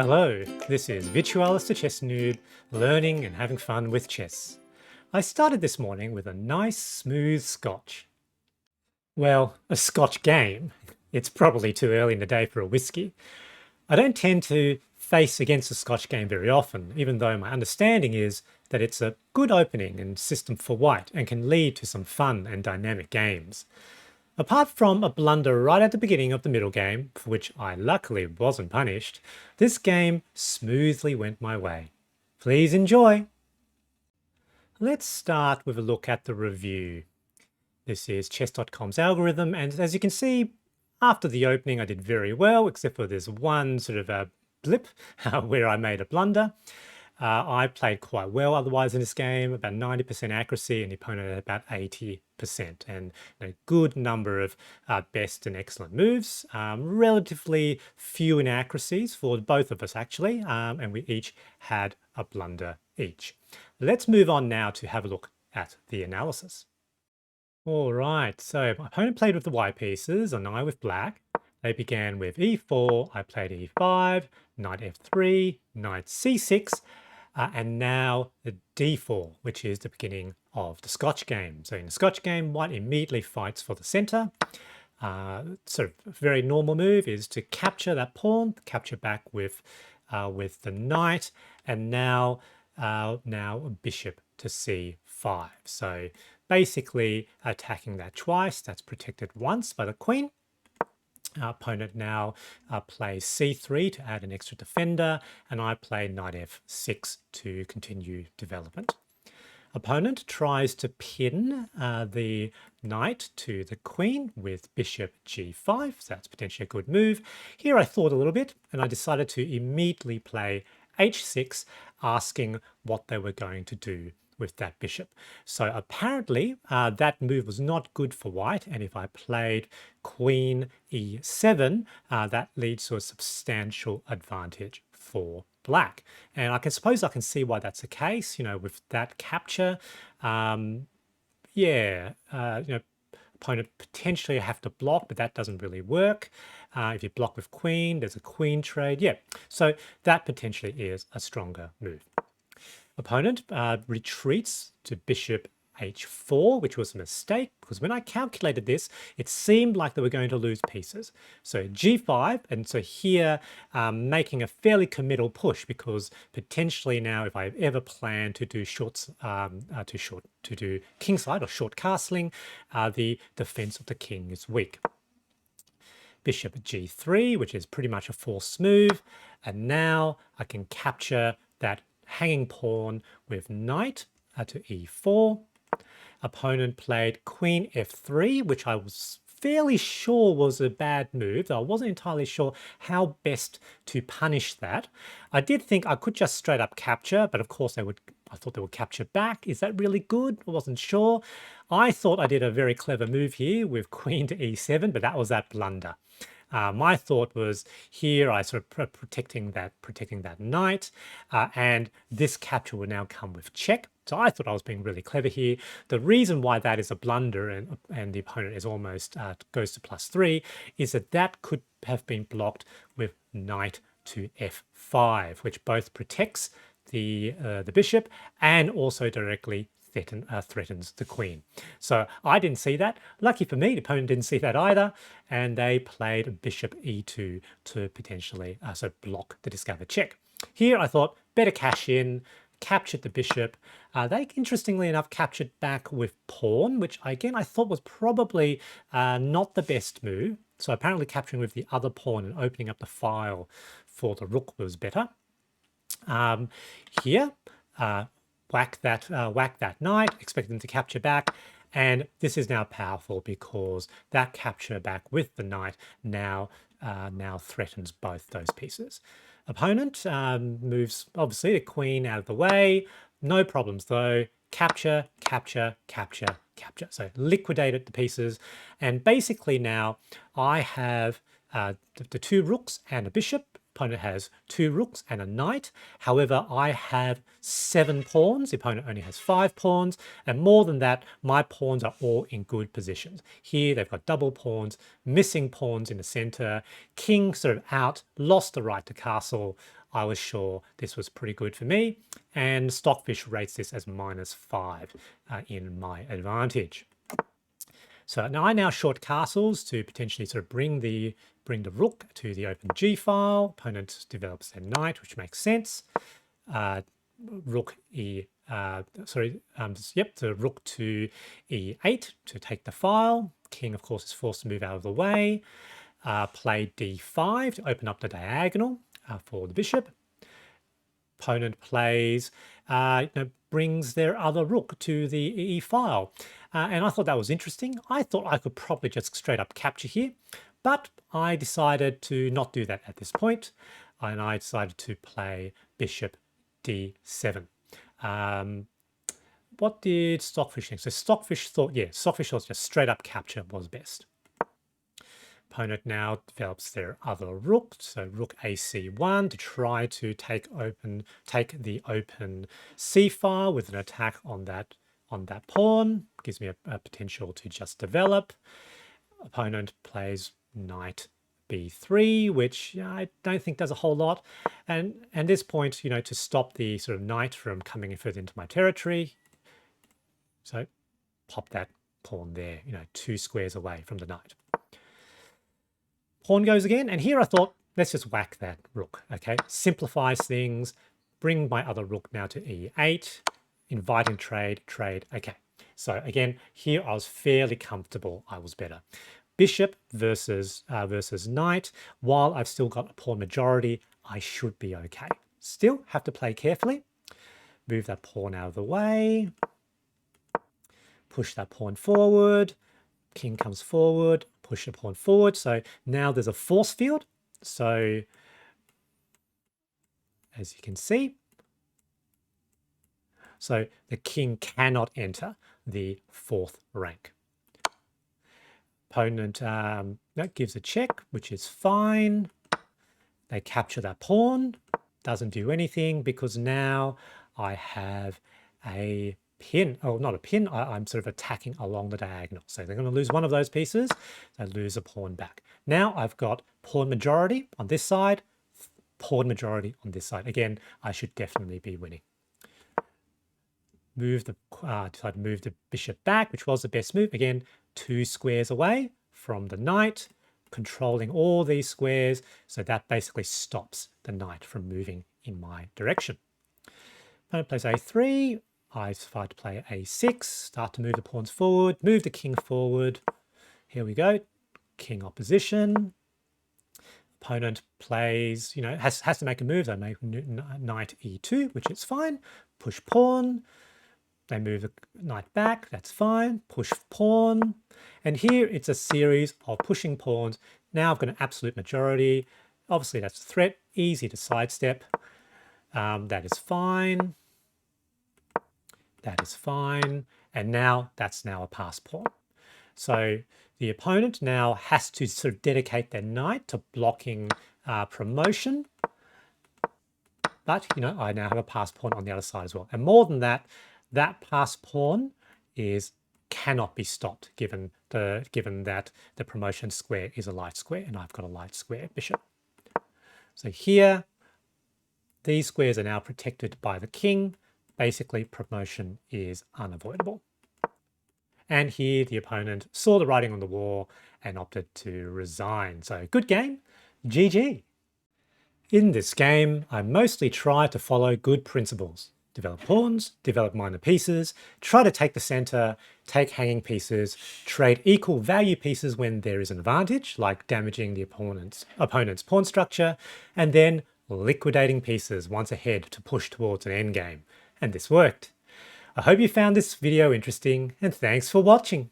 Hello, this is Virtualis the Chess Noob, learning and having fun with chess. I started this morning with a nice smooth scotch. Well, a Scotch game. It's probably too early in the day for a whisky. I don't tend to face against a Scotch game very often, even though my understanding is that it's a good opening and system for white and can lead to some fun and dynamic games. Apart from a blunder right at the beginning of the middle game, for which I luckily wasn't punished, this game smoothly went my way. Please enjoy! Let's start with a look at the review. This is chess.com's algorithm, and as you can see, after the opening I did very well, except for this one sort of a blip where I made a blunder. I played quite well otherwise in this game, about 90% accuracy, and the opponent had about 80%, and a good number of best and excellent moves. Relatively few inaccuracies for both of us actually, and we each had a blunder each. Let's move on now to have a look at the analysis. All right, so my opponent played with the white pieces and I with black. They began with e4, I played e5, knight f3, knight c6, and now the d4, which is the beginning of the Scotch game. So in the Scotch game, white immediately fights for the center. Sort of a very normal move is to capture that pawn, capture back with the knight, and now bishop to c5. So basically attacking that twice. That's protected once by the queen. Our opponent now plays c3 to add an extra defender, and I play knight f6 to continue development. Opponent tries to pin the knight to the queen with bishop g5, so that's potentially a good move. Here I thought a little bit, and I decided to immediately play h6, asking what they were going to do with that bishop. So apparently that move was not good for white, and if I played queen e7, that leads to a substantial advantage for black. And I suppose I can see why that's the case, you know, with that capture. Opponent potentially have to block, but that doesn't really work. If you block with queen, there's a queen trade. Yeah, so that potentially is a stronger move. Opponent retreats to bishop h4, which was a mistake because when I calculated this, it seemed like they were going to lose pieces. So g5, and so here making a fairly committal push, because potentially now if I ever plan to do to do kingside or short castling, the defense of the king is weak. Bishop g3, which is pretty much a forced move, and now I can capture that hanging pawn with knight to e4. Opponent played queen f3, which I was fairly sure was a bad move, though I wasn't entirely sure how best to punish that. I did think I could just straight up capture, but of course I thought they would capture back. Is that really good? I wasn't sure. I thought I did a very clever move here with queen to e7, but that was that blunder. My thought was here I sort of protecting that knight, and this capture will now come with check. So I thought I was being really clever here. The reason why that is a blunder and the opponent is almost goes to +3 is that could have been blocked with knight to f5, which both protects the bishop and also directly threatens the queen. So I didn't see that. Lucky for me, the opponent didn't see that either, and they played bishop e2 to potentially block the discovered check. Here I thought better cash in, captured the bishop. They interestingly enough captured back with pawn, which again I thought was probably not the best move. So apparently capturing with the other pawn and opening up the file for the rook was better. Here, whack that knight, expect them to capture back, and this is now powerful because that capture back with the knight now threatens both those pieces. Opponent moves obviously the queen out of the way, no problems though. Capture, capture, capture, capture. So liquidated the pieces, and basically now I have the two rooks and a bishop. Opponent has 2 rooks and a knight. However, I have 7 pawns. The opponent only has 5 pawns. And more than that, my pawns are all in good positions. Here, they've got double pawns, missing pawns in the center, king sort of out, lost the right to castle. I was sure this was pretty good for me, and Stockfish rates this as -5 in my advantage. So now I short castles to potentially sort of bring the rook to the open G file. Opponent develops their knight, which makes sense. Rook E, the rook to E8 to take the file. King, of course, is forced to move out of the way. Play D5 to open up the diagonal for the bishop. Opponent plays, brings their other rook to the E file. And I thought that was interesting. I thought I could probably just straight up capture here, but I decided to not do that at this point, and I decided to play bishop D7. What did Stockfish think? So Stockfish thought just straight up capture was best. Opponent now develops their other rook, so rook AC1 to try to take the open C file with an attack on that pawn. Gives me a potential to just develop. Opponent plays knight B3, which I don't think does a whole lot. And at this point, to stop the sort of knight from coming further into my territory, so pop that pawn there, 2 squares away from the knight. Pawn goes again, and here I thought, let's just whack that rook, okay? Simplifies things, bring my other rook now to E8, inviting trade, okay. So again, here I was fairly comfortable, I was better. Bishop versus knight, while I've still got a pawn majority, I should be okay. Still have to play carefully. Move that pawn out of the way. Push that pawn forward. King comes forward, push the pawn forward. So now there's a force field. So as you can see, so the king cannot enter the 4th rank. Opponent that gives a check, which is fine. They capture that pawn. Doesn't do anything because now I have a pin. Oh, not a pin. I'm sort of attacking along the diagonal. So they're going to lose one of those pieces. They lose a pawn back. Now I've got pawn majority on this side, pawn majority on this side. Again, I should definitely be winning. Decide to move the bishop back, which was the best move. Again, 2 squares away from the knight, controlling all these squares. So that basically stops the knight from moving in my direction. Opponent plays A3. I decide to play A6, start to move the pawns forward, move the king forward. Here we go, king opposition. Opponent plays, has to make a move. They make knight E2, which is fine. Push pawn. They move the knight back, that's fine. Push pawn. And here it's a series of pushing pawns. Now I've got an absolute majority. Obviously that's a threat, easy to sidestep. That is fine. That is fine. And now that's now a pass pawn. So the opponent now has to sort of dedicate their knight to blocking promotion. But, I now have a pass pawn on the other side as well. And more than that, that pass pawn cannot be stopped given that the promotion square is a light square and I've got a light square bishop. So here, these squares are now protected by the king. Basically, promotion is unavoidable. And here the opponent saw the writing on the wall and opted to resign. So good game, GG. In this game, I mostly try to follow good principles. Develop pawns, develop minor pieces, try to take the center, take hanging pieces, trade equal value pieces when there is an advantage, like damaging the opponent's pawn structure, and then liquidating pieces once ahead to push towards an endgame. And this worked. I hope you found this video interesting, and thanks for watching.